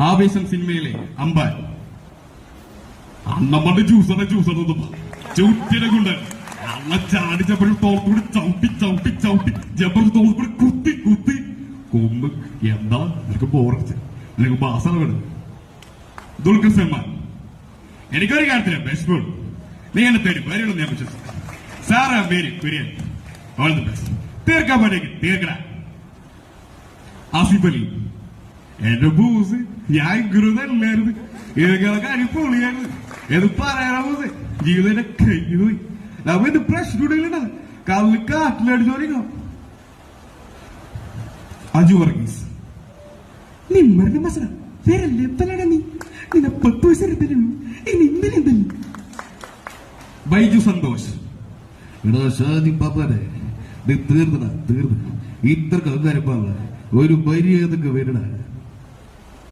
ആവേശം സിനിമയിലെ അമ്പാൻ അന്നമ്മന്റെ ജ്യൂസാണ് ചൂട്ടിനെ കൊണ്ട് അള്ള ചാടിച്ചപ്പോഴും തോളത്തൂടെ ചവിട്ടി ജബർ തോളത്തൂടെ കുത്തി കൊന്ന്. എന്താ നിനക്ക് ബോറടിച്ച് നിനക്ക് ബാസന വേണം. ദുൽഖർ സൽമാൻ എനിക്കൊരു കാര്യത്തില്ല ബെസ്റ്റ്. നീ എന്നെ തരും വരെയുള്ള ഞാൻ വിശ്വസിക്കും. സാറാ very very all the best. തീർക്കാൻ പറ്റേക്ക് തീർക്കട. ആസിഫ് അലി എന്റെ ബൂസ് ഞാൻ ഗുരുതല്ലായിരുന്നു. ഏതൊക്കെ അടിപൊളിയായിരുന്നു. ഏത് പറയാനാ ബൂസ് ജീവിതം കഴിഞ്ഞു പോയി. നമ്മ ഇത് പ്രശ്നം കല്ല് കാട്ടിലടിച്ചോളിക്കണം. അജു വർഗീസ് നിമ്മറിന്റെ മസല വേറല്ലേ എപ്പലാണ് നീ നിന്നെ 10 വയസ്സെടുത്തല്ലോ. ഇനി ഇന്നലെ എന്തല്ലേ. ബൈജു സന്തോഷ് എടാ ഷാദി പാപ്പാനെ നീ തീർന്നു ഇത്ര കങ്കാരപ്പാ ഒരു മര്യാദക്ക് വരണ.